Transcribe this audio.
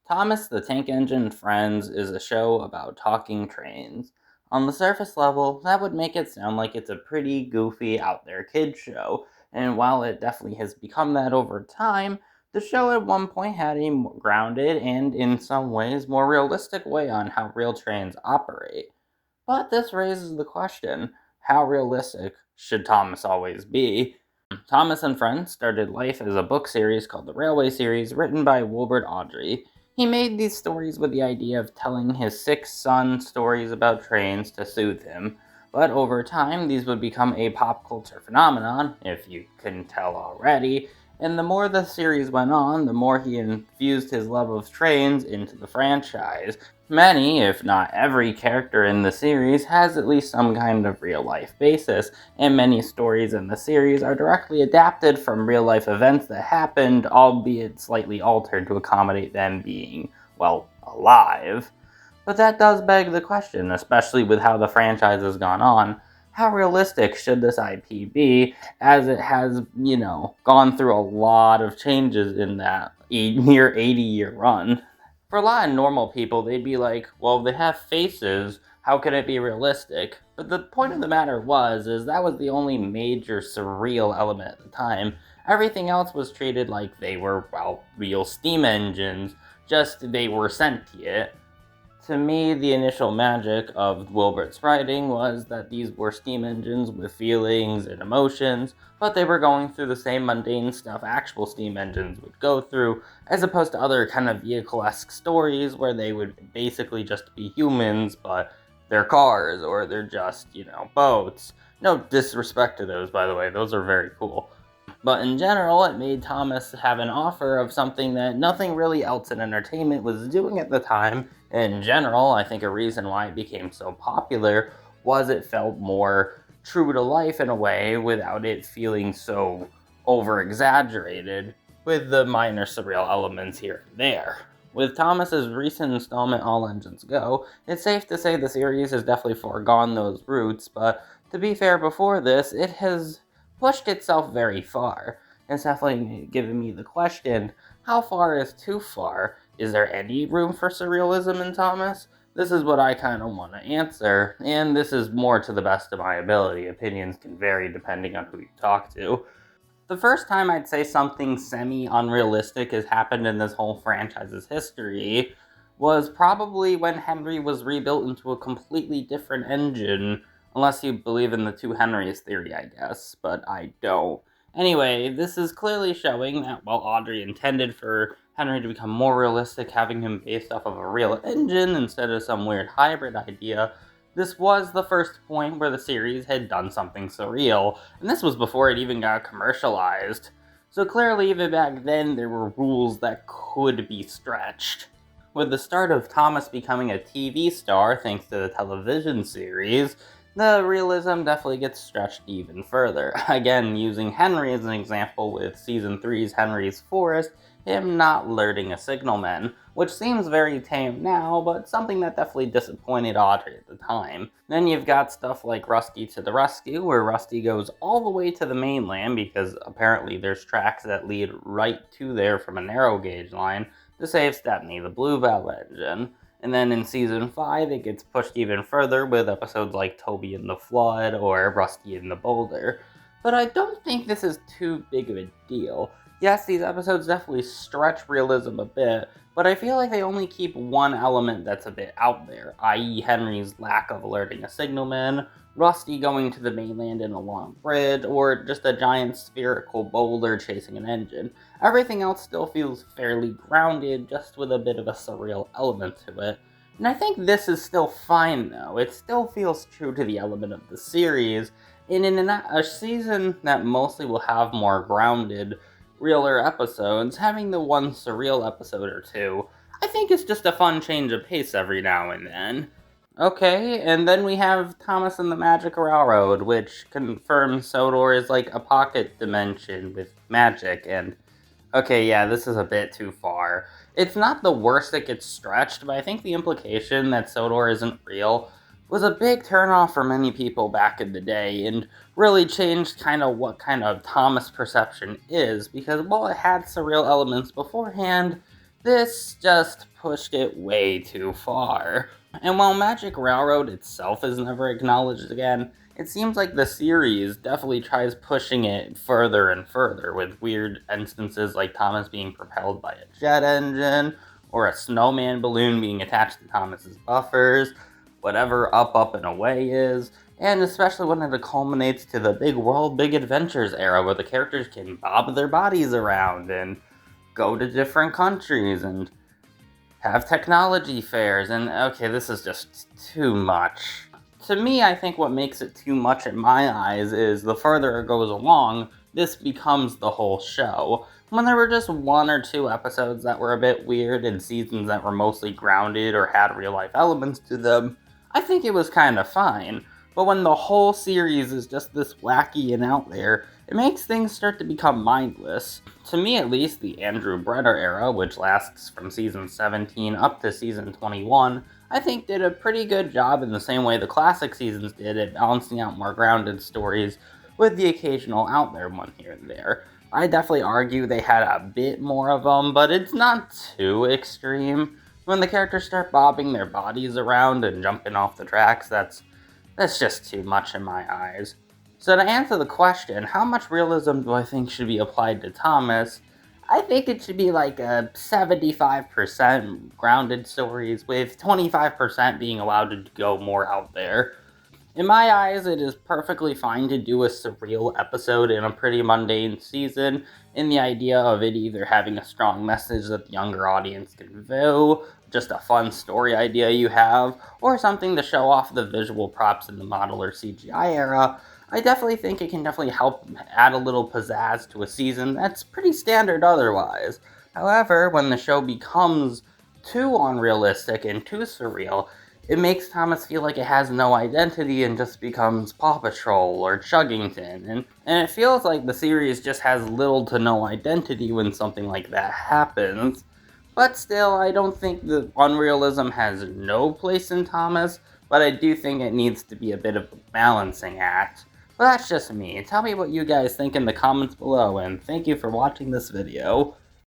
Thomas the Tank Engine Friends is a show about talking trains. On the surface level, that would make it sound like it's a pretty goofy, out there kids show, and while it definitely has become that over time, the show at one point had a more grounded and, in some ways, more realistic way on how real trains operate. But this raises the question, how realistic should Thomas always be? Thomas and Friends started life as a book series called the Railway Series, written by Wilbert Awdry. He made these stories with the idea of telling his 6 sons stories about trains to soothe him. But over time, these would become a pop culture phenomenon, if you couldn't tell already, and the more the series went on, the more he infused his love of trains into the franchise. Many, if not every, character in the series has at least some kind of real life basis, and many stories in the series are directly adapted from real life events that happened, albeit slightly altered to accommodate them being, well, alive. But that does beg the question, especially with how the franchise has gone on. How realistic should this IP be, as it has, gone through a lot of changes in that near 80-year run? For a lot of normal people, they'd be like, well, they have faces, how can it be realistic? But the point of the matter is that was the only major surreal element at the time. Everything else was treated like they were, well, real steam engines, just they were sentient. To me, the initial magic of Wilbert's writing was that these were steam engines with feelings and emotions, but they were going through the same mundane stuff actual steam engines would go through, as opposed to other kind of vehicle-esque stories where they would basically just be humans, but they're cars, or they're just, boats. No disrespect to those, by the way, those are very cool. But in general, it made Thomas have an offer of something that nothing really else in entertainment was doing at the time. In general, I think a reason why it became so popular was it felt more true to life in a way without it feeling so over exaggerated, with the minor surreal elements here and there. With Thomas's recent installment All Engines Go, it's safe to say the series has definitely foregone those roots, but to be fair, before this, it has pushed itself very far. It's definitely given me the question, how far is too far? Is there any room for surrealism in Thomas? This is what I kind of want to answer, and this is more to the best of my ability. Opinions can vary depending on who you talk to. The first time I'd say something semi-unrealistic has happened in this whole franchise's history was probably when Henry was rebuilt into a completely different engine, unless you believe in the two Henrys theory, I guess, but I don't. Anyway, this is clearly showing that while Awdry intended for Henry to become more realistic, having him based off of a real engine instead of some weird hybrid idea, this was the first point where the series had done something surreal, and this was before it even got commercialized. So clearly, even back then, there were rules that could be stretched. With the start of Thomas becoming a TV star thanks to the television series, the realism definitely gets stretched even further. Again, using Henry as an example with Season 3's Henry's Forest, him not alerting a signalman, which seems very tame now, but something that definitely disappointed Awdry at the time. Then you've got stuff like Rusty to the Rescue, where Rusty goes all the way to the mainland because apparently there's tracks that lead right to there from a narrow gauge line to save Stepney, the Bluebell engine. And then in Season 5, it gets pushed even further with episodes like Toby and the Flood or Rusty and the Boulder. But I don't think this is too big of a deal. Yes, these episodes definitely stretch realism a bit, but I feel like they only keep one element that's a bit out there, i.e. Henry's lack of alerting a signalman, Rusty going to the mainland in a long bridge, or just a giant spherical boulder chasing an engine. Everything else still feels fairly grounded, just with a bit of a surreal element to it. And I think this is still fine though. It still feels true to the element of the series, and in a season that mostly will have more grounded, realer episodes, having the one surreal episode or two, I think it's just a fun change of pace every now and then. Okay, and then we have Thomas and the Magic Railroad, which confirms Sodor is like a pocket dimension with magic, and okay, yeah, this is a bit too far. It's not the worst that gets stretched, but I think the implication that Sodor isn't real was a big turnoff for many people back in the day, and really changed kind of what kind of Thomas perception is, because while it had surreal elements beforehand, This just pushed it way too far. And while Magic Railroad itself is never acknowledged again, it seems like the series definitely tries pushing it further and further, with weird instances like Thomas being propelled by a jet engine, or a snowman balloon being attached to Thomas's buffers, whatever Up, Up, and Away is, and especially when it culminates to the Big World, Big Adventures era, where the characters can bob their bodies around and go to different countries and have technology fairs, and okay, this is just too much. To me, I think what makes it too much in my eyes is the further it goes along, this becomes the whole show. When there were just one or two episodes that were a bit weird and seasons that were mostly grounded or had real life elements to them, I think it was kind of fine. But when the whole series is just this wacky and out there, it makes things start to become mindless. To me at least, the Andrew Brenner era, which lasts from season 17 up to season 21, I think did a pretty good job in the same way the classic seasons did at balancing out more grounded stories with the occasional out there one here and there. I definitely argue they had a bit more of them, but it's not too extreme. When the characters start bobbing their bodies around and jumping off the tracks, that's just too much in my eyes. So to answer the question, how much realism do I think should be applied to Thomas? I think it should be like a 75% grounded stories, with 25% being allowed to go more out there. In my eyes, it is perfectly fine to do a surreal episode in a pretty mundane season, in the idea of it either having a strong message that the younger audience can view, just a fun story idea you have, or something to show off the visual props in the model or CGI era. I definitely think it can definitely help add a little pizzazz to a season that's pretty standard otherwise. However, when the show becomes too unrealistic and too surreal, it makes Thomas feel like it has no identity and just becomes Paw Patrol or Chuggington, and it feels like the series just has little to no identity when something like that happens. But still, I don't think the unrealism has no place in Thomas, but I do think it needs to be a bit of a balancing act. But that's just me. Tell me what you guys think in the comments below, and thank you for watching this video.